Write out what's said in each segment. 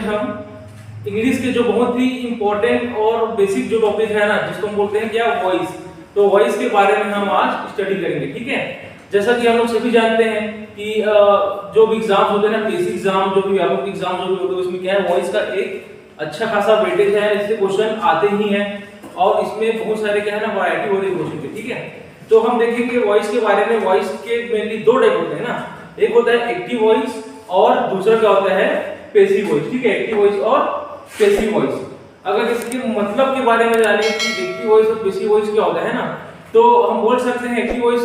हम इंग्लिश के जो बहुत ही इंपॉर्टेंट और बेसिक जो टॉपिक है ना, जिसको हम बोलते हैं क्या, वॉइस। तो वॉइस के बारे में हम आज स्टडी करेंगे, ठीक है। जैसा कि हम लोग सभी जानते हैं कि जो भी एग्जाम होते हैं ना, पीसी एग्जाम, जो भी व्यापक एग्जाम जो भी होते हैं, उसमें क्या है, वॉइस का एक अच्छा खासा वेटेज है, इससे क्वेश्चन आते ही हैं और इसमें बहुत सारे क्या है ना, वैरायटी होती है क्वेश्चन की, ठीक है। तो हम देखेंगे वॉइस के बारे में। वॉइस के मेनली दो टाइप होते हैं ना, एक होता है एक्टिव वॉइस और दूसरा क्या होता है, पैसिव वॉइस, ठीक है। एक्टिव वॉइस और पैसिव वॉइस। अगर इसके मतलब के बारे में जाने कि एक्टिव वॉइस और पैसिव वॉइस क्या होता है ना, तो हम बोल सकते हैं एक्टिव वॉइस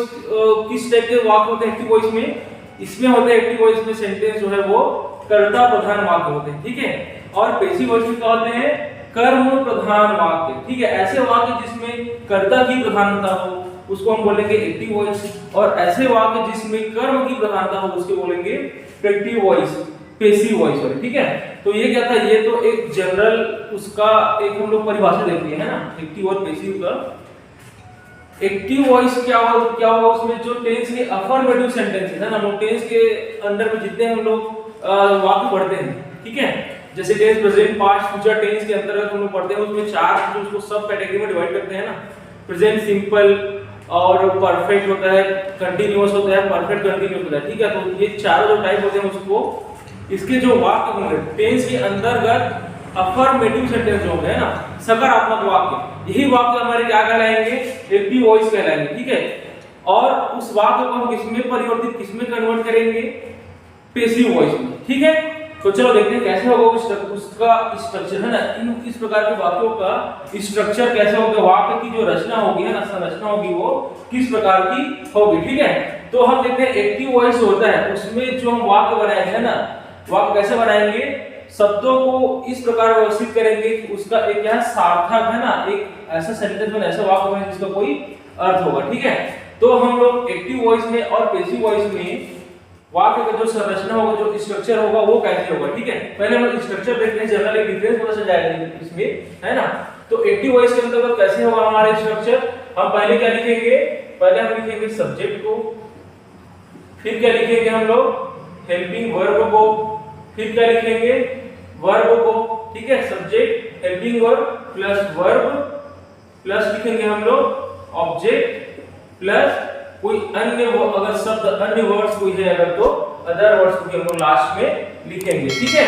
किस टाइप के वाक्य होते हैं एक्टिव वॉइस में। इसमें होते हैं एक्टिव वॉइस में सेंटेंस जो है वो कर्ता प्रधान वाक्य होते हैं, ठीक है। और पैसिव वॉइस में क्या होते हैं, कर्म प्रधान वाक्य, ठीक है। ऐसे वाक्य जिसमें कर्ता की प्रधानता हो उसको हम बोलेंगे एक्टिव वॉइस, और ऐसे वाक्य जिसमें कर्म की प्रधानता हो उसको बोलेंगे पैसिव वॉइस, पैसिव वॉइस वाले, ठीक है। तो ये क्या था, ये तो एक जनरल उसका एक हम लोग परिभाषा देखते हैं ना, एक्टिव और पैसिव का। एक्टिव वॉइस क्या हुआ उसमें जो टेंस के अफर्मेटिव सेंटेंसेस है ना, हम टेंस के अंदर में जितने हम लोग वाक्य पढ़ते हैं, ठीक है। जैसे tense, present, past, future tense के अंतर्गत हम लोग पढ़ते हैं, उसमें चार जो उसको सब कैटेगरी में डिवाइड करते हैं ना, प्रेजेंट सिंपल और परफेक्ट होता है, कंटीन्यूअस होता है, परफेक्ट कंटीन्यूअस होता है, ठीक है। तो ये चारों जो टाइप होते हैं उसको, इसके जो वाक्य होंगे टेंस के अंतर्गत अफर्मेटिव सेंटेंस जो होंगे ना, सकारात्मक वाक्य, यही वाक्य हमारे क्या कहलाएंगे, एक्टिव वॉइस कहलाएंगे, ठीक है। और उस वाक्य को हम किसमें परिवर्तित, किसमें कन्वर्ट करेंगे, पैसिव वॉइस में, ठीक है। तो चलो देखते हैं कैसे होगा उसका स्ट्रक्चर है ना, इस प्रकार के वाक्यों का स्ट्रक्चर कैसे होगा, वाक्य की जो रचना होगी है ना, संरचना होगी वो किस प्रकार की होगी, ठीक है। तो हम देखते हैं एक्टिव वॉइस होता है, उसमें जो हम वाक्य बनाएंगे है ना, वाक्य कैसे बनाएंगे, शब्दों को इस प्रकार व्यवस्थित करेंगे कि उसका एक क्या सार्थक है ना, एक ऐसा सेंटेंस बने, ऐसा वाक्य बने जिसका कोई अर्थ होगा, ठीक है। तो हम लोग एक्टिव वॉइस में और पैसिव वॉइस में वाक्य का जो संरचना होगा, जो स्ट्रक्चर होगा वो कैसे होगा, ठीक है। पहले हम स्ट्रक्चर देखते हैं, जनरल एक डिफरेंस पता चल जाएगा इसमें, है ना। तो एक्टिव वॉइस के अंतर्गत कैसे होगा हमारा स्ट्रक्चर, हम पहले क्या लिखेंगे, पहले हम लिखेंगे सब्जेक्ट को, फिर क्या लिखेंगे हम लोग, हेल्पिंग वर्ब को, फिर क्या लिखेंगे, वर्ब को, ठीक है। Subject, helping verb plus verb plus लिखेंगे हम लोग ऑब्जेक्ट प्लस कोई अन्य, अगर शब्द अन्य वर्ड्स कोई है अगर, तो अदर वर्ड्स को हम लोग लास्ट में लिखेंगे, ठीक है।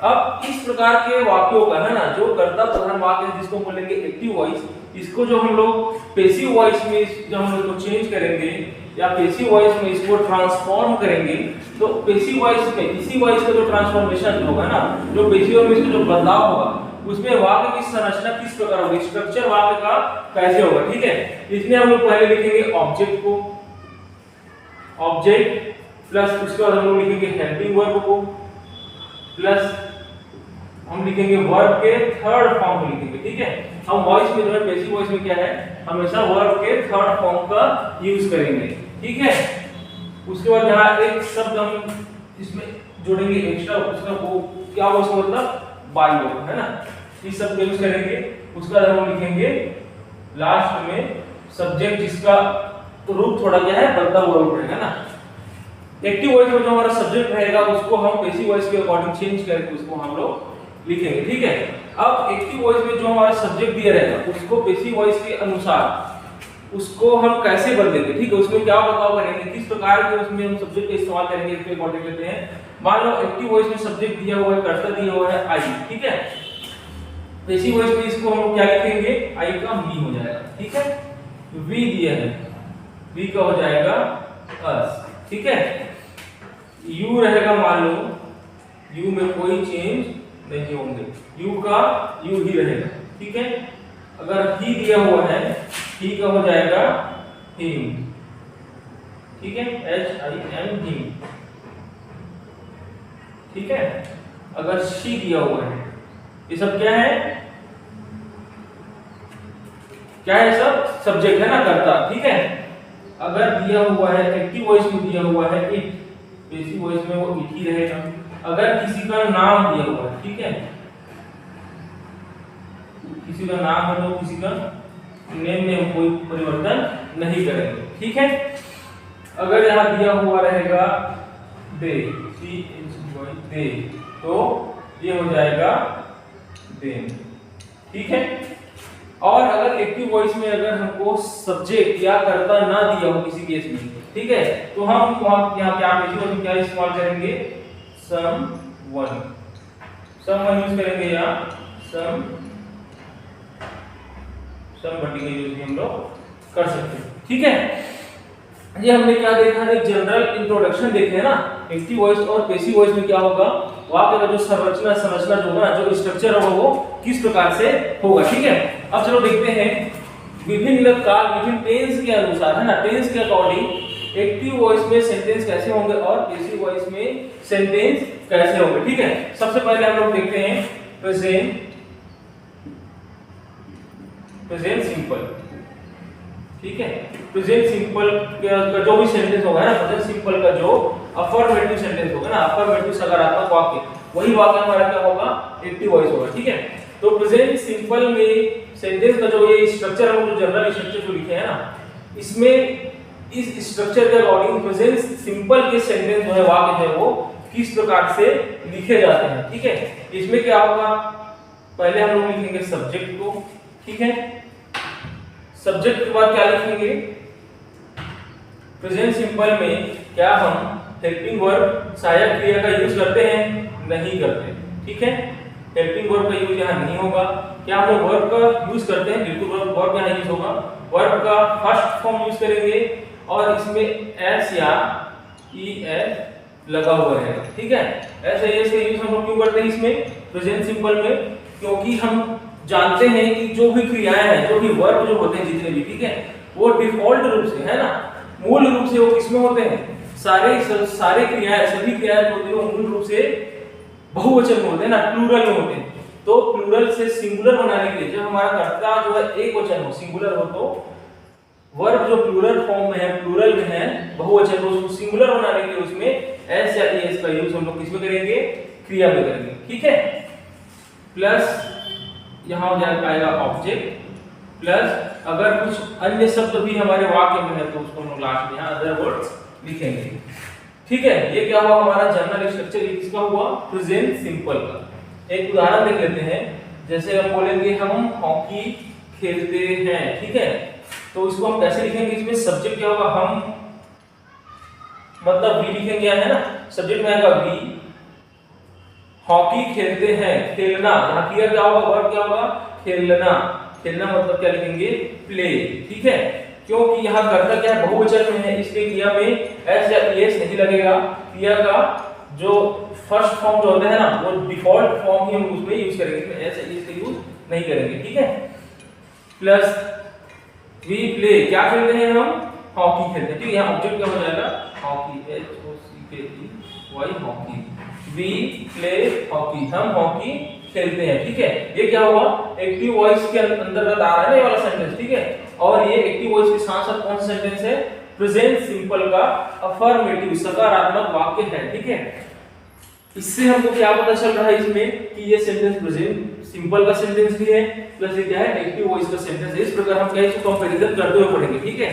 अब इस प्रकार के वाक्यों का है ना, जो कर्ता प्रधान वाक्य है जिसको बोलेंगे एक्टिव वॉइस, इसको जो हम लोग पैसिव वॉइस में जब हम लोग को चेंज करेंगे या पैसिव वॉइस में इसको ट्रांसफॉर्म करेंगे, तो पैसिव वॉइस में इसी वॉइस का जो ट्रांसफॉर्मेशन होगा ना, जो पैसिव में इसका जो बदलाव होगा, उसमें वाक्य की संरचना किस प्रकार होगी, स्ट्रक्चर वाक्य का कैसे होगा, ठीक है। इसमें हम लोग पहले लिखेंगे ऑब्जेक्ट को, ऑब्जेक्ट प्लस उसके बाद हम लोग लिखेंगे हेल्पिंग वर्ब को, प्लस हम लिखेंगे वर्ब के थर्ड फॉर्म को लिखेंगे, ठीक है। हम वॉइस में जो है पैसिव वॉइस में क्या है, हमेशा वर्ब के थर्ड फॉर्म का यूज करेंगे, ठीक है। उसके बाद यहाँ एक शब्द हम इसमें जोड़ेंगे एक्स्ट्रा, उसका वो क्या होगा, उसका मतलब बाई होगा, है ना। इस शब्द का यूज करेंगे, उसके बाद हम लिखेंगे लास्ट में सब्जेक्ट, जिसका रूप थोड़ा क्या है, बदला हुआ रूप रहेगा ना। एक्टिव वॉइस में जो हमारा सब्जेक्ट रहेगा उसको हम पैसिव वॉइस के अकॉर्डिंग चेंज करके उसको हम लोग लिखेंगे, ठीक है। अब एक्टिव वॉइस में जो हमारा सब्जेक्ट दिया रहेगा उसको पैसिव वॉइस के अनुसार उसको हम कैसे बदलेंगे, ठीक है। उसमें क्या बदलाव करेंगे, किस प्रकार के उसमें हम सब्जेक्ट का इस्तेमाल करेंगे, इसके अकॉर्डिंग लेते हैं। मान लो एक्टिव वॉइस में सब्जेक्ट दिया हुआ है, कर्ता दिया हुआ है आई, ठीक है। पैसिव वॉइस में इसको हम क्या लिखेंगे, आई का वी हो जाएगा, ठीक है। वी दिया है, वी का हो जाएगा अस, ठीक है। यू रहेगा, मान लो यू में कोई चेंज नहीं होंगे, यू का यू ही रहेगा, ठीक है। अगर ही दिया हुआ है, ही का हो जाएगा हिम, ठीक है, एच आई एम हिम, ठीक है। अगर शी दिया हुआ है, ये सब क्या है, क्या है, सब सब्जेक्ट है ना, कर्ता, ठीक है। अगर दिया हुआ है एक्टिव वॉइस में दिया हुआ है इट, पैसिव वॉइस में वो इट ही रहेगा। अगर किसी का नाम दिया हुआ है, ठीक है, किसी का नाम है तो किसी का नेम में हम कोई परिवर्तन नहीं करेंगे, ठीक है। अगर यहाँ दिया हुआ रहेगा दे, दे, तो ये हो जाएगा देन, ठीक है। और अगर एक्टिव वॉइस में अगर हमको सब्जेक्ट या कर्ता ना दिया हो किसी केस में, ठीक है, तो हम यहाँ क्या क्या इस्तेमाल करेंगे, someone यूज करेंगे या somebody का यूज हम लोग कर सकते हैं, ठीक है। ये हमने क्या देखा है, जनरल इंट्रोडक्शन देखे है ना, एक्टिव वॉइस और पैसिव वॉइस में क्या होगा, वाक्य का जो संरचना जो होगा, जो स्ट्रक्चर होगा वो किस प्रकार से होगा, ठीक है। अब चलो देखते हैं विभिन्न काल विभिन्न टेंस के अनुसार, है ना, टेंस के अकॉर्डिंग एक्टिव वॉइस में सेंटेंस कैसे होंगे और पैसिव वॉइस में सेंटेंस कैसे होंगे, ठीक है। सबसे पहले हम लोग देखते हैं प्रेजेंट सिंपल, ठीक है। प्रेजेंट सिंपल का जो भी सेंटेंस होगा ना, प्रेजेंट सिंपल का जो अफर्मेटिव सेंटेंस होगा ना, अफर्मेटिव सकारात्मक वाक्य, वही वाक्य हमारा क्या होगा, एक्टिव वॉइस होगा, ठीक है। तो प्रेजेंट सिंपल में सेंटेंस का जो ये स्ट्रक्चर है, जो जनरल स्ट्रक्चर जो लिखे हैं ना, इसमें इस स्ट्रक्चर के अकॉर्डिंग प्रेजेंट सिंपल के सेंटेंस जो है, वाक्य है, वो किस प्रकार से लिखे जाते हैं, ठीक है। इसमें क्या होगा, पहले हम लोग लिखेंगे सब्जेक्ट को, ठीक है। सब्जेक्ट के बाद क्या लिखेंगे, प्रेजेंट सिंपल में क्या हम हेल्पिंग वर्ब सहायक क्रिया का यूज करते हैं, नहीं करते, ठीक है। हेल्पिंग वर्ब का यूज यहाँ नहीं होगा। क्या हम लोग वर्ब का यूज करते हैं, बिल्कुल वर्ब यहाँ यूज होगा, वर्ब का फर्स्ट फॉर्म यूज करेंगे और इसमें एस या लगा हुआ है, ठीक है। ऐसे ऐसे यूज हम लोग क्यों करते हैं इसमें प्रेजेंट सिंपल में, क्योंकि हम जानते हैं कि जो भी क्रियाएं हैं, जो भी वर्ब जो होते हैं जितने भी, ठीक है, वो डिफॉल्ट रूप से, है ना, मूल रूप से वो किसमें होते हैं, सारे क्रियाएं, सभी क्रियाएं होती है मूल रूप से बहुवचन में होते हैं ना, प्लूरल में होते हैं। तो प्लूरल से सिंगुलर बनाने के लिए जब हमारा कर्ता जो है एक वचन हो, सिंगुलर हो, तो वर्ब जो प्लूरल फॉर्म में है, प्लूरल में है, बहुवचन को उसको सिंगुलर बनाने के लिए उसमें एस या एस का यूज हम लोग किसमें करेंगे, क्रिया में करेंगे, ठीक है। प्लस यहाँ हो जाएगा ऑब्जेक्ट, प्लस अगर कुछ अन्य शब्द भी हमारे वाक्य में है तो उसको हम लास्ट में यहाँ अदर वर्ड्स लिखेंगे, ठीक है। ये क्या हुआ हमारा जनरल स्ट्रक्चर, किसका हुआ, प्रेजेंट सिंपल का। एक उदाहरण देख लेते हैं, जैसे हम बोलेंगे हम हॉकी खेलते हैं, ठीक है, तो इसको हम कैसे लिखेंगे, इसमें सब्जेक्ट क्या होगा, हम मतलब वी लिखेंगे, है ना, सब्जेक्ट में आएगा वी, हॉकी खेलते हैं, खेलना, यहाँ क्रिया क्या होगा, वर्ब क्या होगा, खेलना, खेलना मतलब क्या लिखेंगे, प्ले, ठीक है। क्योंकि यहाँ कर्ता क्या है, बहुवचन में है, इसलिए क्रिया में एस या एस नहीं लगेगा। क्रिया का जो फर्स्ट फॉर्म जो होता है ना, वो डिफॉल्ट फॉर्म ही हम उसमें यूज करेंगे, इसमें एस या एस का यूज नहीं करेंगे, ठीक है। प्लस वी प्ले, क्या खेलते हैं हम, हॉकी खेलते हैं, ठीक है। यहाँ ऑब्जेक्ट क्या हो जाएगा, hockey, HOCKEY, hockey, we play hockey, हम हॉकी खेलते हैं, ठीक है। ये क्या हुआ, एक्टिव वॉइस के अंतर्गत आ रहा है ना ये वाला सेंटेंस, ठीक है। और ये एक्टिव वॉइस के साथ साथ कौन सा सेंटेंस है, प्रेजेंट सिंपल का अफर्मेटिव सकारात्मक वाक्य है, ठीक है। इससे हमको क्या पता चल रहा है इसमें कि ये सेंटेंस प्रेजेंट सिंपल का सेंटेंस भी है, प्लस ये क्या है, एक्टिव वॉइस का सेंटेंस है। इस प्रकार हम क्या इसको कंपैरिजन करते हुए पढ़ेंगे, ठीक है।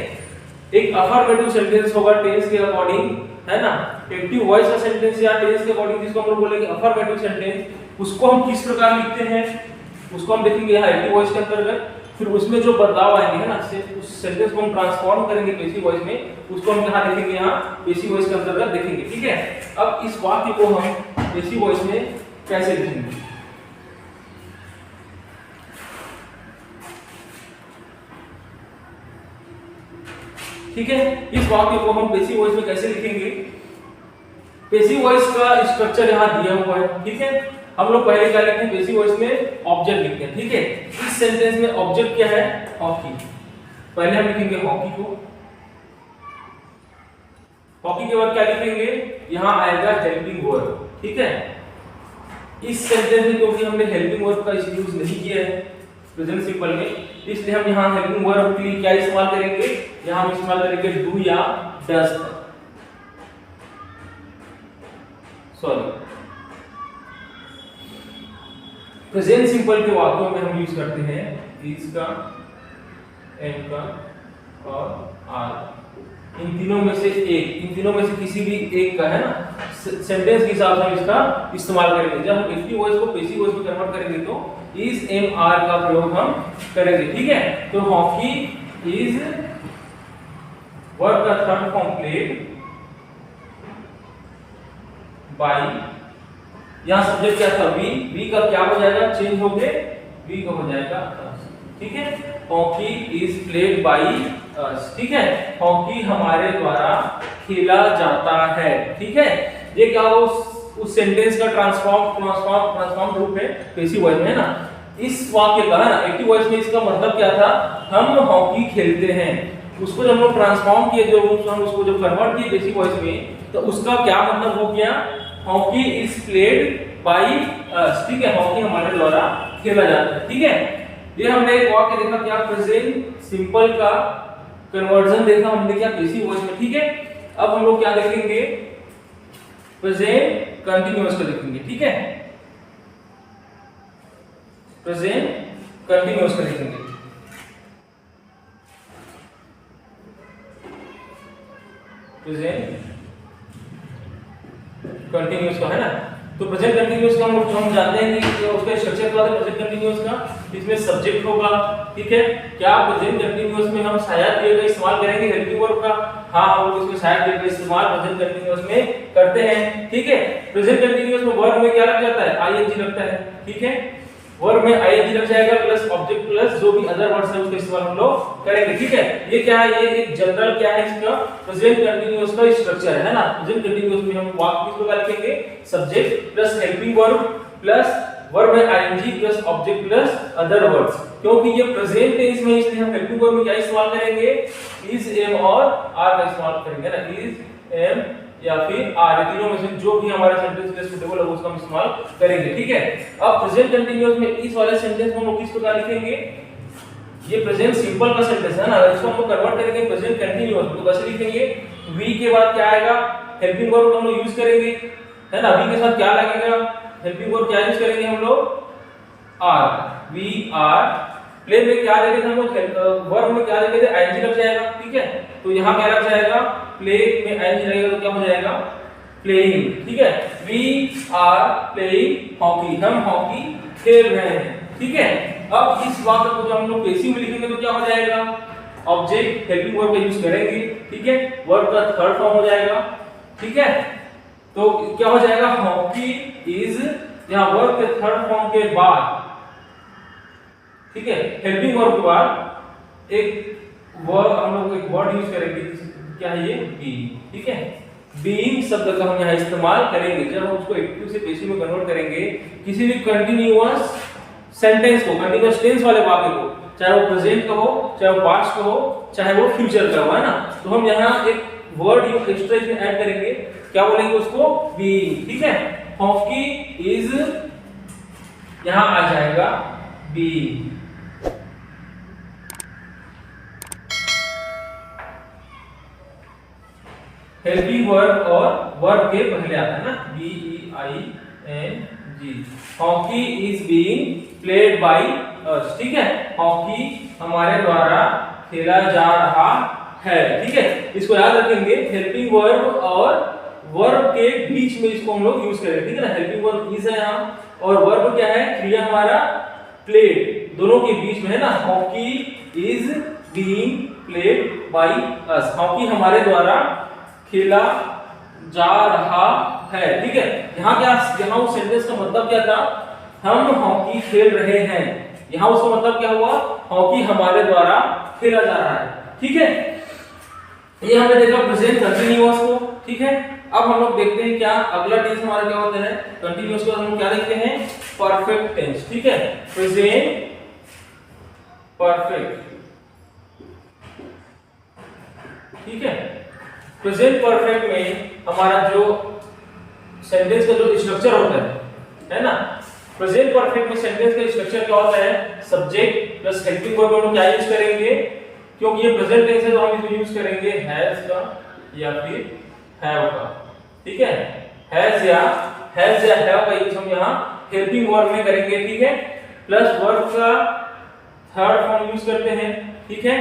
एक अफर्मेटिव सेंटेंस होगा टेंस के अकॉर्डिंग, है ना, एक्टिव वॉइस का सेंटेंस या टेंस के अकॉर्डिंग जिसको हम लोग बोलेंगे अफर्मेटिव सेंटेंस, उसको हम किस प्रकार लिखते हैं उसको हम देखेंगे यहाँ एक्टिव वॉइस के अंतर्गत। फिर उसमें जो बदलाव आएंगे, है ना, उस सेंटेंस को हम ट्रांसफॉर्म करेंगे पैसिव वॉइस में, उसको हम कहाँ देखेंगे, यहाँ पैसिव वॉइस के अंतर्गत देखेंगे, ठीक है। अब इस वाक्य को हम पैसिव वॉइस में कैसे लिखेंगे, ठीक है। इस वाक्य को हम पैसिव वॉइस में कैसे लिखेंगे, पैसिव वॉइस का स्ट्रक्चर यहाँ दिया हुआ है, ठीक है। हम लोग पहले क्या लिखते हैं, पैसिव वॉइस में ऑब्जेक्ट लिखते हैं, ठीक है। इस सेंटेंस में ऑब्जेक्ट क्या है, हॉकी, पहले हम लिखेंगे हॉकी को, हॉकी के बाद क्या लिखेंगे, यहाँ आएगा हेल्पिंग वर्ब, ठीक है। इस सेंटेंस में क्योंकि हमने हेल्पिंग वर्ब का यूज नहीं किया है प्रेजेंट सिंपल में, इसलिए हम यहाँ हेल्पिंग वर्ब के लिए क्या इस्तेमाल करेंगे, यहाँ हम इस्तेमाल करेंगे डू या डज, सॉरी। प्रेजेंट सिंपल के वाक्यों में हम यूज करते हैं इज का, एम का और आर, इन तीनों में से एक, इन तीनों में से किसी भी एक का, है ना, सेंटेंस के हिसाब से हम इसका इस्तेमाल करेंगे। जब हम एक्टिव वॉइस को पैसिव वॉइस में कन्वर्ट करेंगे तो इज एम आर का प्रयोग हम करेंगे, ठीक है। तो हॉकी इज वर्ब का थर्ड फॉर्म प्लेड बाय, यहां सब्जेक्ट क्या था वी, वी का क्या हो जाएगा, चेंज हो गए, वी का हो जाएगा ठीक है। Hockey is played by us, ठीक है। हॉकी हमारे द्वारा खेला जाता है, ठीक है। ये क्या हो उस सेंटेंस का ट्रांसफॉर्म रूप है पैसिव वॉइस में, है ना। इस वाक्य का, है ना, एक्टिव वॉइस में इसका मतलब क्या था, हम हॉकी खेलते हैं, उसको जब हम लोग ट्रांसफॉर्म किए, जो हम उसको जब कन्वर्ट किए पैसिव वॉइस में, तो उसका क्या मतलब हो गया, hockey is played by us, ठीक है। हॉकी हमारे द्वारा खेला जाता है, ठीक है। ये हमने एक वाक्य देखा क्या, प्रेजेंट सिंपल का कन्वर्जन देखा हमने क्या पैसिव वॉइस में, ठीक है। अब हम लोग क्या देखेंगे, प्रेजेंट कंटीन्यूअस का देखेंगे, ठीक है। प्रेजेंट कंटीन्यूअस का देखेंगे। प्रेजेंट कंटीन्यूअस का, है ना। तो प्रेजेंट कंटीन्यूअस का हम जानते हैं कि उसका स्ट्रक्चर क्या है प्रेजेंट कंटीन्यूअस का, इसमें सब्जेक्ट होगा, ठीक है। क्या प्रेजेंट कंटीन्यूअस में हम सहायक क्रिया का इस्तेमाल करेंगे हेल्पिंग वर्ब का, हाँ हम लोग इसमें सहायक क्रिया का इस्तेमाल प्रेजेंट कंटीन्यूअस में करते हैं, ठीक है। प्रेजेंट कंटीन्यूअस में वर्ब में क्या लग जाता है, आईएनजी लगता है, ठीक है। वर्ब में आईएनजी लग जाएगा प्लस ऑब्जेक्ट प्लस जो भी अदर वर्ड्स है उसका इस्तेमाल हम लोग करेंगे, ठीक है। ये क्या है, ये एक जनरल क्या है इसका प्रेजेंट कंटीन्यूअस का स्ट्रक्चर है ना। प्रेजेंट कंटीन्यूअस में हम वाक्य किस प्रकार लिखेंगे, subject plus helping verb plus verb में ING plus object plus other words, क्योंकि ये प्रेजेंट टेंस में इसलिए हम हेल्पिंग वर्ब में क्या इस्तेमाल करेंगे, इज एम और आर का इस्तेमाल करेंगे ना। इज एम या फिर आर, तीनों में से जो भी हमारे सेंटेंस के लिए सूटेबल है उसका हम इस्तेमाल करेंगे, ठीक है। अब प्रेजेंट कंटीन्यूअस में इस वाले सेंटेंस को हम लोग किस प्रकार लिखेंगे, ये प्रेजेंट सिंपल का सेंटेंस है ना, इसको हम लोग कन्वर्ट करेंगे प्रेजेंट कंटीन्यूअस तो कैसे लिखेंगे, वी के बाद क्या आएगा, हेल्पिंग वर्ब हम लोग यूज करेंगे, है ना। वी के साथ क्या लगेगा, हेल्पिंग वर्ब क्या यूज करेंगे हम लोग, आर, वी आर। प्ले में क्या देंगे हम लोग, वर्ब में क्या देंगे, आईएनजी लग जाएगा, ठीक है। तो यहाँ क्या लग जाएगा, प्ले में आईएनजी लगेगा तो क्या हो जाएगा, प्लेइंग, ठीक है। वी आर प्लेइंग हॉकी, हम हॉकी खेल रहे हैं, ठीक है। अब इस वाक्य को जब हम लोग पैसिव में लिखेंगे तो क्या हो जाएगा, ऑब्जेक्ट हेल्पिंग वर्ब का यूज करेंगे, ठीक है। वर्ब का थर्ड फॉर्म हो जाएगा, ठीक है। तो क्या हो जाएगा, हॉकी इज, यहाँ वर्ब के थर्ड फॉर्म के बाद, ठीक है, हेल्पिंग वर्ब के बाद एक वर्ब हम लोग एक वर्ड यूज करेंगे, क्या है ये, बी, ठीक है। बीइंग शब्द का हम यहाँ इस्तेमाल करेंगे जब हम उसको एक्टिव से पैसिव में कन्वर्ट करेंगे किसी भी कंटीन्यूअस सेंटेंस को, कंटीन्यूअस टेंस वाले वाक्य को, चाहे वो प्रेजेंट का हो, चाहे वो पास्ट का हो, चाहे वो फ्यूचर का हो, है ना। तो हम यहाँ एक वर्ड यूज एक्स्ट्रा इसमें ऐड करेंगे, क्या बोलेंगे उसको, बीइंग, ठीक है। हॉकी इज, यहाँ आ जाएगा बीइंग, हेल्पिंग वर्ब और वर्ब के पहले आता है ना, B E I N G. Hockey is being played by us, ठीक है। हॉकी हमारे द्वारा खेला जा रहा है, ठीक है। इसको याद रखेंगे, हेल्पिंग वर्ब और वर्ब के बीच में इसको हम लोग यूज करेंगे, ठीक है ना। हेल्पिंग वर्ब इज है यहाँ और वर्ब क्या है, क्रिया हमारा प्लेड, दोनों के बीच में है ना। Hockey is being played by us, hockey हमारे द्वारा खेला जा रहा है, ठीक है। यहाँ क्या, यहाँ उस सेंटेंस का मतलब क्या था, हम हॉकी खेल रहे हैं, यहाँ उसका मतलब क्या हुआ, हॉकी हमारे द्वारा खेला जा रहा है, ठीक है। ये हमने देखा प्रेजेंट कंटीन्यूअस को, ठीक है। अब हम लोग देखते हैं क्या अगला टेंस हमारा क्या होता है, कंटीन्यूअस को हम क्या देखते हैं, परफेक्ट टेंस, ठीक है। प्रेजेंट परफेक्ट, ठीक है। प्रेजेंट परफेक्ट में हमारा जो सेंटेंस का जो स्ट्रक्चर होता है ना, प्रेजेंट परफेक्ट में सेंटेंस का स्ट्रक्चर क्या होता है, सब्जेक्ट प्लस हेल्पिंग वर्ब हम क्या यूज करेंगे, क्योंकि ये प्रेजेंट टेंस है तो हम इसको यूज करेंगे हैज का या फिर हैव का, ठीक है। हैज या हैव का यूज हम यहाँ हेल्पिंग वर्ब में करेंगे, ठीक है। प्लस वर्ब का थर्ड फॉर्म यूज करते हैं, ठीक है,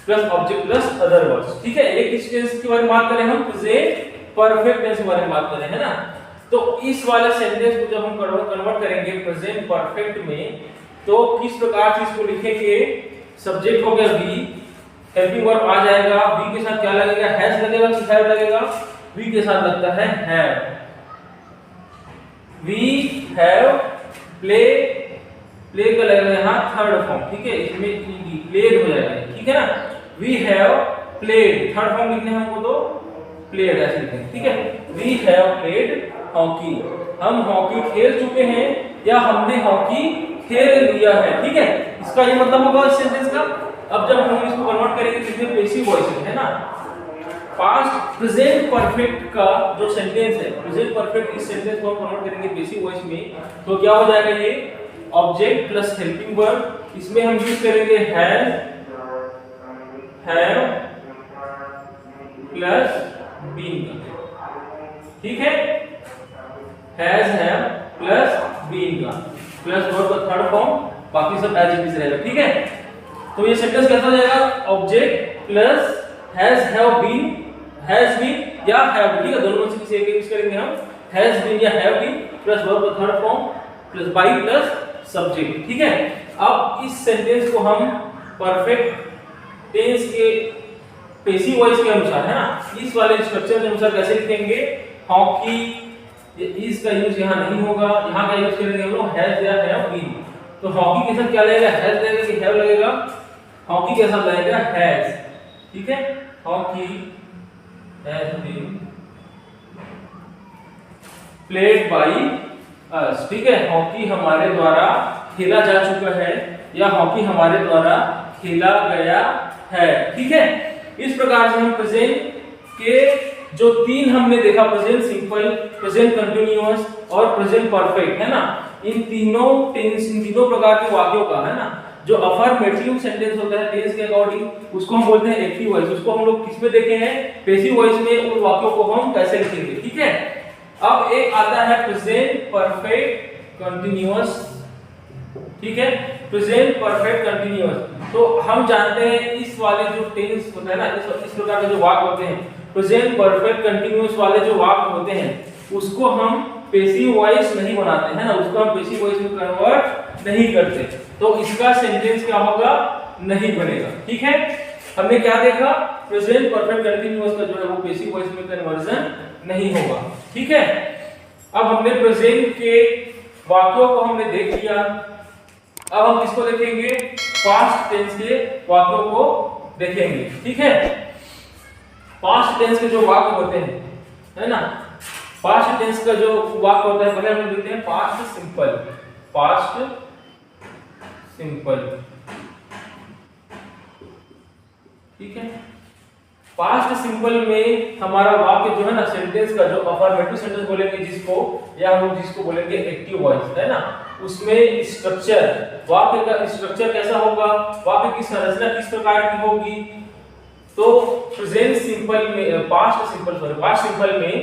plus object plus other words, ठीक है। एक टेंस के बारे में बात करें हम, प्रेजेंट परफेक्ट टेंस के बारे में बात कर रहे हैं ना। तो इस वाले सेंटेंस को जब हम कन्वर्ट करेंगे प्रेजेंट परफेक्ट में, तो किस प्रकार से इसको लिखेंगे? सब्जेक्ट हो गया वी, हेल्पिंग वर्ब आ जाएगा, वी के साथ क्या लगेगा? हैज लगेगा कि हैव लगेगा? वी के साथ लगता है हैव। वी हैव प्ले का लगेगा यहाँ थर्ड फॉर्म, ठीक है, इसमें ईडी प्लेड हो जाएगा, ठीक है ना। We have played, third form लिखने हमको तो प्लेड ऐसे लिखेंगे, ठीक है। वी हैव प्लेड हॉकी, हम हॉकी खेल चुके हैं या हमने हॉकी खेल लिया है, ठीक है। इसका ये मतलब होगा इस सेंटेंस का। अब जब हम इसको कन्वर्ट करेंगे किसमें? पैसिव वॉइस है ना। पास्ट प्रेजेंट परफेक्ट का जो सेंटेंस है, प्रेजेंट परफेक्ट, इस सेंटेंस को हम कन्वर्ट करेंगे पैसिव वॉइस में, तो क्या हो जाएगा? ये ऑब्जेक्ट प्लस हेल्पिंग वर्ब, इसमें हम यूज करेंगे हैव प्लस बीन, ठीक है। हैज हैव प्लस बीन का प्लस वर्ब का थर्ड फॉर्म, बाकी सब एज इट इज रहेगा, ठीक है। तो ये सेंटेंस कैसा हो जाएगा? Object plus has have been, has been या हैव बीन, ठीक है, दोनों में से किसी एक यूज करेंगे हम, हैज बीन या हैव बीन प्लस वर्ब का third form plus by plus subject, ठीक है। अब इस सेंटेंस को हम परफेक्ट टेंस के पैसिव वॉइस के अनुसार, है ना, इस वाले स्ट्रक्चर के अनुसार कैसे लिखेंगे? हॉकी, ये इस का यूज यहाँ नहीं होगा, यहाँ का यूज करेंगे हम लोग हैज या हैव बीन। तो हॉकी के साथ क्या लगेगा? हैज लगेगा कि हैव लगेगा? हॉकी के साथ लगेगा हैज, ठीक है। Hockey has been played by us, ठीक है। हॉकी हमारे द्वारा खेला जा चुका है या हॉकी हमारे द्वारा खेला गया है, ठीक है। इस प्रकार से हम प्रेजेंट के जो तीन हमने देखा, प्रेजेंट सिंपल, प्रेजेंट कंटीन्यूअस और प्रेजेंट परफेक्ट, है ना, इन तीनों टेंस, इन तीनों प्रकार के वाक्यों का, है ना, जो अफर्मेटिव सेंटेंस होता है टेंस के अकॉर्डिंग, उसको हम बोलते हैं एक्टिव वॉइस। उसको हम लोग किस में देखे हैं? पैसिव वॉइस में। उन वाक्यों को हम कैसे लिखेंगे, ठीक है। अब एक आता है प्रेजेंट परफेक्ट कंटीन्यूअस, ठीक है, प्रेजेंट परफेक्ट कंटीन्यूअस। तो हम जानते हैं इस वाले जो टेंस होता है ना, इस प्रकार के जो वाक्य होते हैं, प्रेजेंट परफेक्ट कंटीन्यूअस वाले जो वाक्य होते हैं, उसको हम पैसिव वॉइस नहीं बनाते हैं ना, उसको हम पैसिव वॉइस में कन्वर्ट नहीं करते, तो इसका सेंटेंस क्या होगा? नहीं बनेगा, ठीक है। हमने क्या देखा? प्रेजेंट परफेक्ट कंटीन्यूअस का जो है वो पैसिव वॉइस में कन्वर्जन नहीं होगा, ठीक है। अब हमने प्रेजेंट के वाक्यों को हमने देख लिया, अब हम किसको देखेंगे? पास्ट टेंस के वाक्यों को देखेंगे, ठीक है। पास्ट टेंस के जो वाक्य होते हैं, है ना, पास्ट टेंस का जो वाक्य होता है, पहले हम देखते हैं पास्ट सिंपल। पास्ट सिंपल, ठीक है। पास्ट सिंपल में हमारा वाक्य जो है ना, सेंटेंस का जो अफर्मेटिव सेंटेंस बोलेंगे जिसको, या हम जिसको बोलेंगे एक्टिव वॉइस, है ना, उसमें स्ट्रक्चर, वाक्य का स्ट्रक्चर कैसा होगा, वाक्य की संरचना किस प्रकार की होगी? तो प्रेजेंट सिंपल में, पास्ट सिंपल में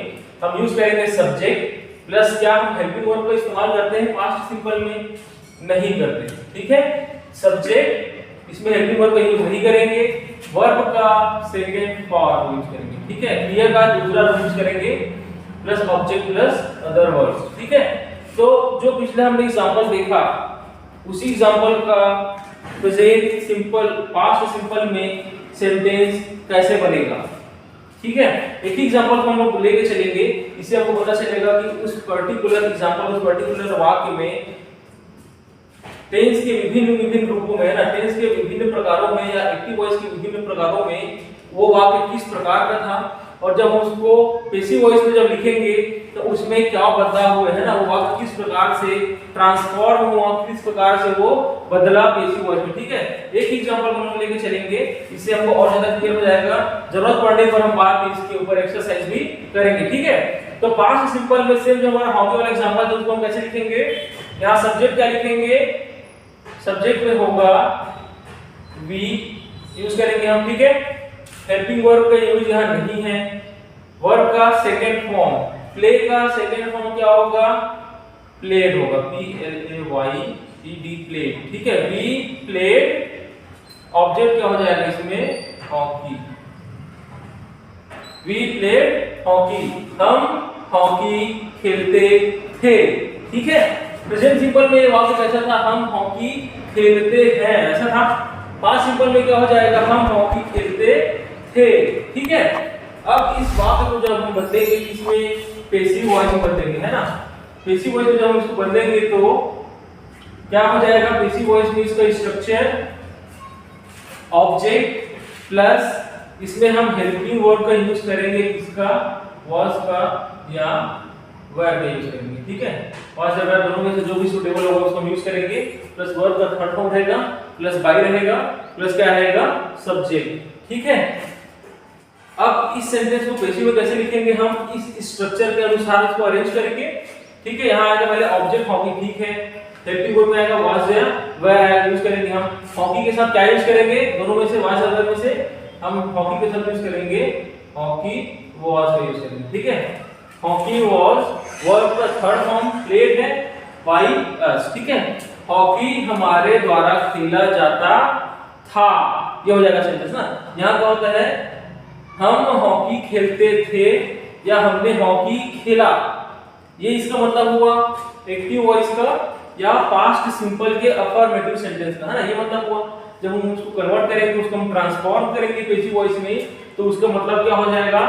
हम यूज करेंगे सब्जेक्ट प्लस क्या हम हेल्पिंग वर्ब का इस्तेमाल करते हैं? पास्ट सिंपल में नहीं करते, ठीक है। सब्जेक्ट, इसमें हेल्पिंग वर्ब का यूज नहीं करेंगे, वर्ब का सेकंड फॉर्म यूज करेंगे, ठीक है। क्रिया का दूसरा रूप यूज करेंगे plus object plus other words, ठीक है। तो जो पिछले हमने एग्जांपल देखा, उसी एग्जांपल का प्रेजेंट सिंपल, पास्ट सिंपल में सेंटेंस कैसे बनेगा, ठीक है। एक ही एग्जांपल को हम लोग लेके चलेंगे, इससे आपको पता चलेगा कि उस पर्टिकुलर एग्जांपल, उस पर्टिकुलर वाक्य में टेंस के विभिन्न रूपों में, है ना, टेंस के विभिन्न प्रकारों में या एक्टिव वॉइस के विभिन्न प्रकारों में वो वाक्य किस प्रकार का था, और जब हम उसको पैसिव वॉइस में जब लिखेंगे तो उसमें क्या बदलाव हुए, है ना, वो वाक्य किस प्रकार से ट्रांसफॉर्म हुआ, किस प्रकार से वो बदला पैसिव वॉइस में, ठीक है। एक एग्जांपल हम लोग लेके चलेंगे, इससे हमको और ज्यादा क्लियर हो जाएगा। जरूरत पड़ने पर हम बाद में इसके ऊपर एक्सरसाइज भी करेंगे, ठीक है। तो पास्ट सिंपल में सेम जो हमारा हॉकी वाला एग्जांपल है उसको हम कैसे लिखेंगे? यहाँ सब्जेक्ट क्या लिखेंगे? सब्जेक्ट में होगा वी यूज करेंगे हम, ठीक है। हेल्पिंग वर्ब का यूज यहाँ नहीं है। वर्ब का सेकंड फॉर्म, प्ले का सेकंड फॉर्म क्या होगा? प्लेड होगा, P-L-A-Y-E-D प्लेड, ठीक है। वी प्लेड, ऑब्जेक्ट क्या हो जाएगा इसमें? हॉकी, वी प्लेड हॉकी, हम हॉकी खेलते थे। ठीक है, प्रेजेंट सिंपल में वाक्य कैसा था, हम हॉकी खेलते हैं, ऐसा था। पास्ट सिंपल में क्या हो जाएगा, हम हॉकी खेलते थे। ठीक है, अब इस वाक्य को जब हम बदलेंगे, इसमें पैसिव वॉइस में बदलेंगे, है ना। पैसिव वॉइस में जब हम इसको बदलेंगे तो क्या हो जाएगा, पैसिव वॉइस में इसका स्ट्रक्चर ऑब्जेक्ट प्लस इसमें हम हेल्पिंग वर्ब का यूज करेंगे, किसका, वाज का या वेयर का यूज करेंगे। ठीक है, वाज या वेयर दोनों में से जो भी सूटेबल होगा उसको हम यूज करेंगे, प्लस वर्ब का थर्ड फॉर्म रहेगा, प्लस बाय रहेगा, प्लस क्या रहेगा, सब्जेक्ट। ठीक है, अब इस सेंटेंस को पैसिव में कैसे लिखेंगे, हम इस स्ट्रक्चर के अनुसार इसको अरेंज करेंगे। ठीक है, यहाँ आएगा पहले ऑब्जेक्ट हॉकी, ठीक है, हेल्पिंग वर्ब में आएगा वाज या वेयर यूज करेंगे। हम हॉकी के साथ क्या यूज करेंगे, दोनों में से वाज या वेयर में से हम हॉकी के साथ यूज करेंगे हॉकी वाज का यूज करेंगे। ठीक है, हॉकी वाज वर्ब का थर्ड फॉर्म प्लेड है बाय अस। ठीक है, हॉकी हमारे द्वारा खेला जाता था, ये हो जाएगा सेंटेंस ना। यहाँ क्या होता है, हम हॉकी खेलते थे या हमने हॉकी खेला, ये इसका मतलब हुआ एक्टिव वॉइस का या पास्ट सिंपल के अफर्मेटिव सेंटेंस का, है ना, ये मतलब हुआ। जब हम उसको कन्वर्ट करेंगे, उसको हम ट्रांसफॉर्म करेंगे पैसिव वॉइस में, तो उसका मतलब क्या हो जाएगा,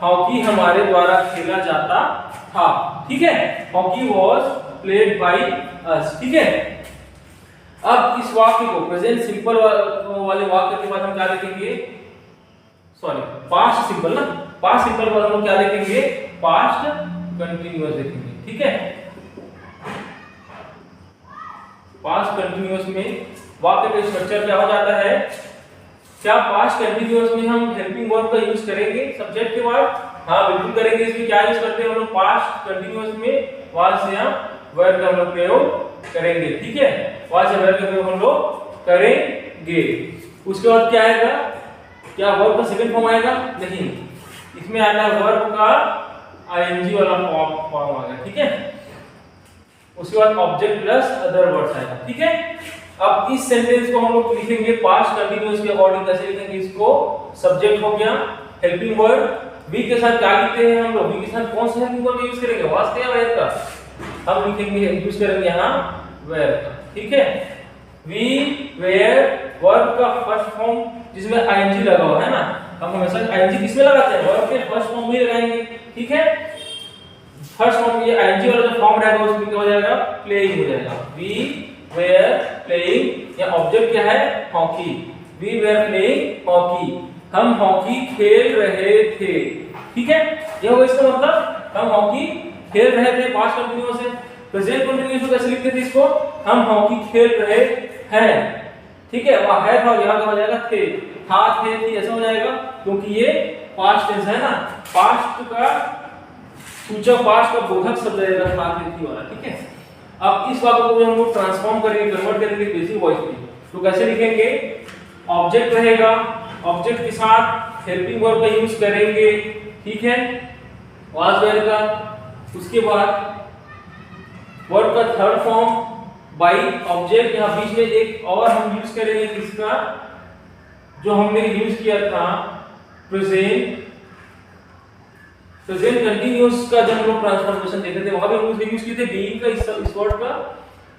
हॉकी हमारे द्वारा खेला जाता था। ठीक है, hockey was played by us. ठीक है, अब इस वाक्य को प्रेजेंट सिंपल वाले वाक्य के बाद हम क्या लिखेंगे, सॉरी पास्ट सिंपल ना, पास्ट सिंपल के बाद हम क्या लिखेंगे, पास्ट कंटीन्यूअस लिखेंगे। ठीक है, पास्ट कंटीन्यूअस में वाक्य का स्ट्रक्चर क्या हो जाता है, क्या पास्ट कंटीन्यूअस में हम हेल्पिंग वर्ब का यूज करेंगे सब्जेक्ट के बाद, हाँ बिल्कुल करेंगे। इसमें क्या यूज करते हैं हम लोग, पास्ट कंटीन्यूअस में वाज या वेयर का हम लोग प्रयोग करेंगे। ठीक है, वाज या वेयर का प्रयोग हम लोग करेंगे। उसके बाद क्या आएगा, क्या वर्ब का सेकंड फॉर्म आएगा, नहीं, इसमें आएगा वर्ब का आईएनजी वाला फॉर्म आएगा। ठीक है, उसके बाद ऑब्जेक्ट प्लस अदर वर्ड्स आएगा। ठीक है, अब इस सेंटेंस को हम लोग लिखेंगे पास्ट कंटीन्यूअस के अकॉर्डिंग। कैसे लिखेंगे इसको, सब्जेक्ट हो गया, हेल्पिंग वर्ब, वी के साथ क्या लिखते हैं हम लोग, वी के साथ कौन सा हेल्पिंग वर्ब यूज करेंगे, वाज का या वेयर का, हम लिखेंगे यूज करेंगे यहां वेयर का। ठीक है, वी वेयर वर्ब का फर्स्ट फॉर्म जिसमें आईएनजी लगा हुआ है ना, हम हमेशा आईएनजी किसमें लगाते हैं, वर्ब के फर्स्ट फॉर्म में लगाएंगे। ठीक है, फर्स्ट फॉर्म ये आईएनजी वाला जो फॉर्म रहेगा उसमें क्या हो जाएगा, प्लेइंग हो जाएगा। वी वेयर प्लेइंग, या ऑब्जेक्ट क्या है, hockey, we were playing hockey, हम हॉकी खेल रहे थे। ठीक है, ये होगा इसका मतलब, हम हॉकी खेल रहे थे, पास्ट कंटीन्यूअस है। प्रेजेंट कंटीन्यूअस को कैसे लिखते थे इसको, हम हॉकी खेल रहे हैं। ठीक है, वहां है था, यहां क्या हो जाएगा, थे, था, थे, थी, ऐसा हो जाएगा, क्योंकि ये पास्ट टेंस है ना, पास्ट का सूचक, पास्ट का बोधक शब्द रहेगा था, थे, थी वाला। ठीक है, अब इस वाक्य को हम लोग ट्रांसफॉर्म करेंगे, कन्वर्ट करेंगे पैसिव वॉइस में, तो कैसे लिखेंगे, ऑब्जेक्ट रहेगा, ऑब्जेक्ट के साथ हेल्पिंग वर्ब का यूज करेंगे। ठीक है, वाज वेयर का, उसके बाद वर्ब का थर्ड फॉर्म बाय ऑब्जेक्ट, यहां बीच में एक और हम यूज करेंगे किसका, जो हमने यूज किया था प्रेजेंट कंटीन्यूअस का, जब हम लोग ट्रांसफॉर्मेशन देखे थे वहां भी हम उसका यूज किए थे बीइंग का, इस वर्ड का।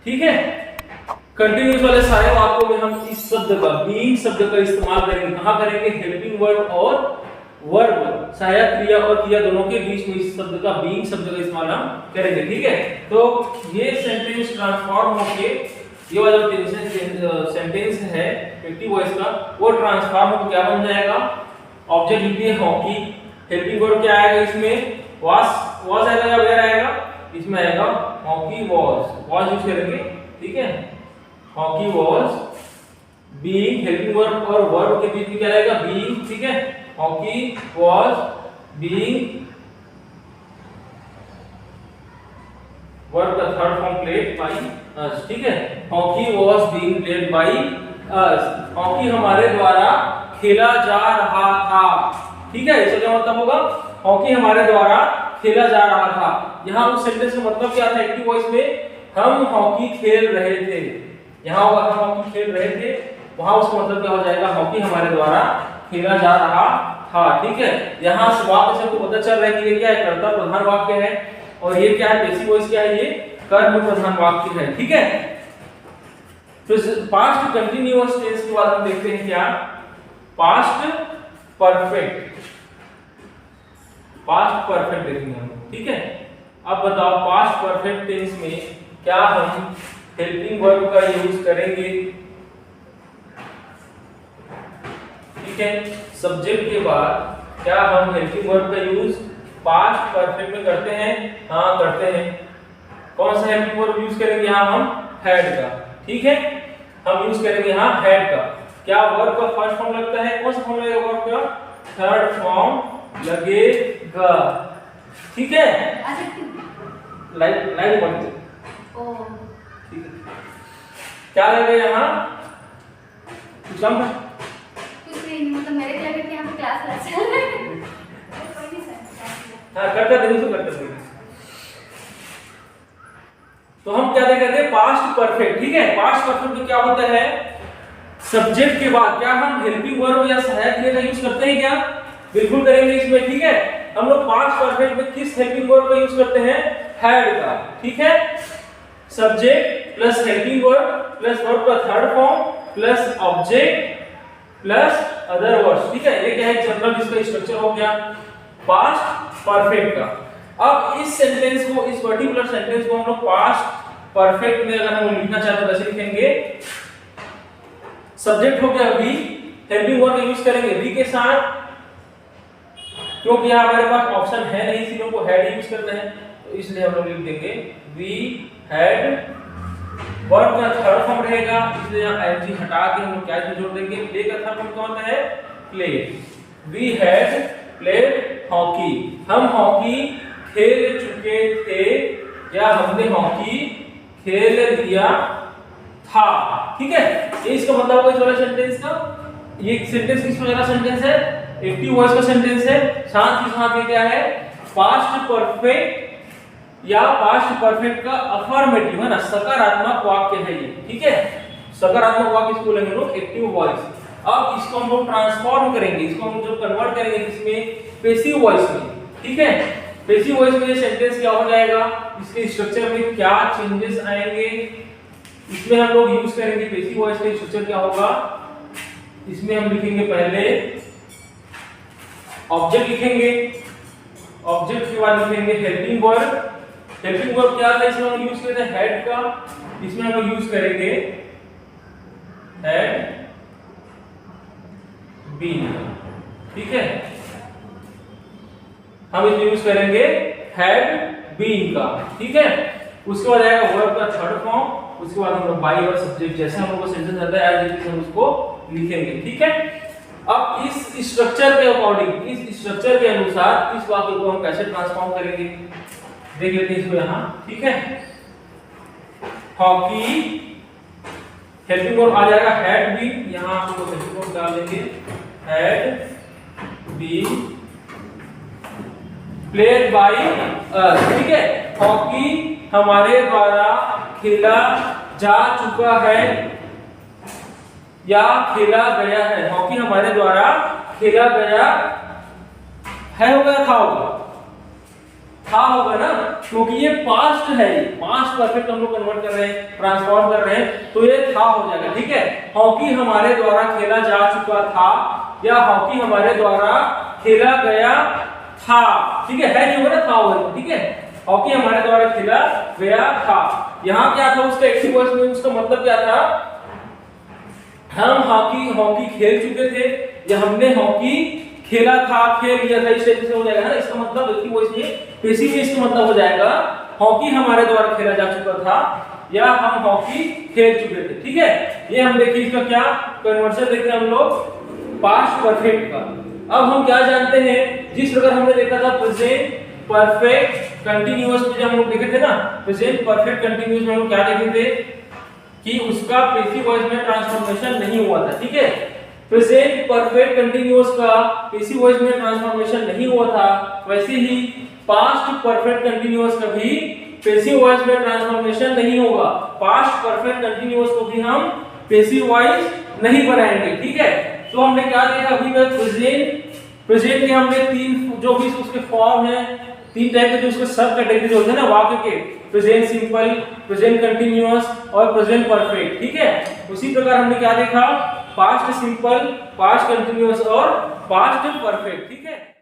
ठीक है, कंटीन्यूअस वाले सारे वाक्यों में हम इस शब्द का, बीइंग शब्द का इस्तेमाल करेंगे। कहां करेंगे, हेल्पिंग वर्ब और वर्ब, सहायक क्रिया और क्रिया दोनों के बीच में इस शब्द का, बीइंग शब्द का इस्तेमाल हम करेंगे। ठीक है, तो ये सेंटेंस ट्रांसफॉर्म होके, ये वाला जो सेंटेंस है एक्टिव वॉइस का, वो ट्रांसफॉर्म होकर क्या बन जाएगा, ऑब्जेक्ट लिख दिए हॉकी, हेल्पिंग वर्ब क्या आएगा इसमें, वाज आएगा या वेयर आएगा, इसमें आएगा हॉकी वाज यूज करेंगे। ठीक है, hockey was being, helping verb और वर्ब के बीच में क्या आएगा, बीइंग। ठीक है, हॉकी वाज बीइंग, वर्ब का third form played by us. ठीक है, hockey was being played by us, hockey हमारे द्वारा खेला जा रहा था। ठीक है, इसका क्या मतलब होगा, हॉकी हमारे द्वारा खेला जा रहा था। यहाँ उस सेंटेंस का मतलब क्या था, एक्टिव वॉइस में हम हॉकी खेल रहे थे, यहाँ होगा हम हॉकी खेल रहे थे, वहां उसका मतलब क्या हो जाएगा, हॉकी हमारे द्वारा खेला जा रहा था, ठीक है। यहाँ से वाक्य से आपको पता चल रहा है कि ये क्या है, कर्ता प्रधान वाक्य है, और ये क्या है, पैसिव वॉइस क्या है, ये कर्म प्रधान वाक्य है, ठीक है। तो पास्ट कंटीन्यूअस टेंस के बाद हम देखते हैं क्या, पास्ट परफेक्ट, पास्ट परफेक्ट देखेंगे हम, ठीक है। अब बताओ पास्ट परफेक्ट टेंस में क्या हम हेल्पिंग वर्ब का यूज करेंगे, ठीक है। सब्जेक्ट के बाद क्या हम हेल्पिंग वर्ब का यूज पास्ट परफेक्ट में करते हैं, हाँ करते हैं। कौन सा हेल्पिंग वर्ब यूज करेंगे, यहाँ हम हैड का, ठीक है, हम यूज करेंगे यहाँ हैड का। क्या वर्ब का फर्स्ट फॉर्म लगता है, कौन सा फॉर्म लगेगा वर्ब का, थर्ड फॉर्म लगेगा, ठीक है। लाइव लाइव पढ़ते, ठीक है। क्या लगेगा यहाँ, कुछ कम है, मतलब मेरे क्या कि यहाँ पे क्लास चल रहा है। हाँ करते देंगे तो करते देंगे। तो हम क्या देखेंगे, पास्ट परफेक्ट, ठीक है। पास्ट परफेक्ट में क्या होता है, सब्जेक्ट के बाद क्या हम हेल्पिंग वर्ब या सहायक क्रिया का यूज करते हैं क्या, बिल्कुल करेंगे इसमें, ठीक है। हम लोग पास्ट परफेक्ट में किस हेल्पिंग वर्ब का यूज करते हैं, हैड का, ठीक है। Subject plus helping verb plus verb का third form plus object plus other words, ठीक है। ये क्या है, जनरल इसका स्ट्रक्चर हो गया पास्ट परफेक्ट का। अब इस सेंटेंस को, इस पर्टिकुलर सेंटेंस को हम लोग पास्ट परफेक्ट में अगर हम लिखना चाहते हैं कैसे लिखेंगे, सब्जेक्ट हो गया वी, हेल्पिंग वर्ब का यूज करेंगे वी के साथ, क्योंकि यहाँ हमारे पास ऑप्शन है नहीं, इसी को हैड यूज करना है, तो इसलिए हम लोग लिख देंगे वी हैड। वर्ब का थर्ड फॉर्म रहेगा, इसलिए यहाँ एनजी हटा के हम लोग क्या जोड़ देंगे, प्ले का थर्ड फॉर्म कौन है, play. We had played hockey, हम हॉकी खेल चुके थे या हमने हॉकी खेल लिया था, ठीक है। ये इसका मतलब इस वाला सेंटेंस का, ये सेंटेंस किस वाला सेंटेंस है, एक्टिव वॉइस का सेंटेंस है। साथ ही साथ ये क्या है, पास्ट परफेक्ट या पास्ट परफेक्ट का अफर्मेटिव है ना, सकारात्मक वाक्य है ये, ठीक है। सकारात्मक वाक्य इसको बोलेंगे हम लोग एक्टिव वॉइस। अब इसको हम लोग ट्रांसफॉर्म करेंगे, इसको हम जो कन्वर्ट करेंगे इसमें पैसिव वॉइस में, ठीक है। पैसिव वॉइस में ये सेंटेंस क्या हो जाएगा, इसके स्ट्रक्चर में क्या चेंजेस आएंगे, इसमें हम लोग यूज करेंगे पैसिव वॉइस का स्ट्रक्चर क्या होगा, इसमें हम लिखेंगे पहले ऑब्जेक्ट लिखेंगे, ऑब्जेक्ट के बाद लिखेंगे हेल्पिंग वर्ब। हेल्पिंग वर्ब क्या था, इसमें हम यूज करते हैं हेड का, इसमें हम लोग यूज करेंगे हेड बीन, ठीक है। हम इसमें यूज करेंगे हेड बीन का, ठीक है। उसके बाद आएगा वर्ब का थर्ड फॉर्म, उसके बाद हम लोग बाई और सब्जेक्ट जैसे हम लोग को सेंटेंस आता है एज इट इज हम उसको लिखेंगे, ठीक है। अब इस स्ट्रक्चर के अकॉर्डिंग, इस स्ट्रक्चर के अनुसार इस वाक्य को हम कैसे ट्रांसफॉर्म करेंगे, देख लेते हैं इसको यहाँ, ठीक है। हॉकी हेल्पिंग वर्ब आ जाएगा हैड बीन, यहाँ आप लोग हेल्पिंग वर्ब डाल देंगे had been played by us, ठीक है। हॉकी हमारे द्वारा खेला जा चुका है या खेला गया है, हॉकी हमारे द्वारा खेला गया है, होगा था होगा ना, क्योंकि ये पास्ट है, पास्ट परफेक्ट हम लोग कन्वर्ट कर रहे हैं, ट्रांसफॉर्म कर रहे हैं, तो ये था हो जाएगा, ठीक है। हॉकी हमारे द्वारा खेला जा चुका था या हॉकी हमारे द्वारा खेला गया था, ठीक है नहीं होगा था होगा, ठीक है। हॉकी हमारे द्वारा खेला गया था, यहाँ क्या था उसका एक्टिव वॉइस में, उसका मतलब क्या था, हम हॉकी खेल चुके थे या हमने हॉकी खेला था, खेल लिया था, इस तरीके से हो जाएगा ना। इसका मतलब एक्टिव वॉइस में पैसिव में इसका मतलब हो जाएगा हॉकी हमारे द्वारा खेला जा चुका था या हम हॉकी खेल चुके थे, ठीक है। ये हम देखिए इसका क्या कन्वर्जन देखते हैं हम लोग पास्ट परफेक्ट का। अब हम क्या जानते हैं, जिस प्रकार हमने देखा था प्रेजेंट परफेक्ट कंटीन्यूअस में, जब हम लोग देखे थे ना प्रेजेंट परफेक्ट कंटीन्यूअस में हम लोग क्या देखे थे कि उसका पैसिव वॉइस में ट्रांसफॉर्मेशन नहीं हुआ था, ठीक है। प्रेजेंट परफेक्ट कंटीन्यूअस का पैसिव वॉइस में ट्रांसफॉर्मेशन नहीं हुआ था, वैसे ही पास्ट परफेक्ट कंटीन्यूअस का भी पैसिव वॉइस में ट्रांसफॉर्मेशन नहीं होगा। पास्ट परफेक्ट कंटीन्यूअस को भी हम पैसिव वॉइस नहीं बनाएंगे, ठीक है। तो हमने क्या देखा अभी तक, प्रेजेंट प्रेजेंट के हमने तीन जो भी उसके फॉर्म है, तीन टाइप के जो उसके सब कैटेगरी होते हैं ना वाक्य के, प्रेजेंट सिंपल, प्रेजेंट कंटीन्यूअस और प्रेजेंट परफेक्ट, ठीक है। उसी प्रकार हमने क्या देखा, पास्ट सिंपल, पास्ट कंटीन्यूअस और पास्ट परफेक्ट, ठीक है।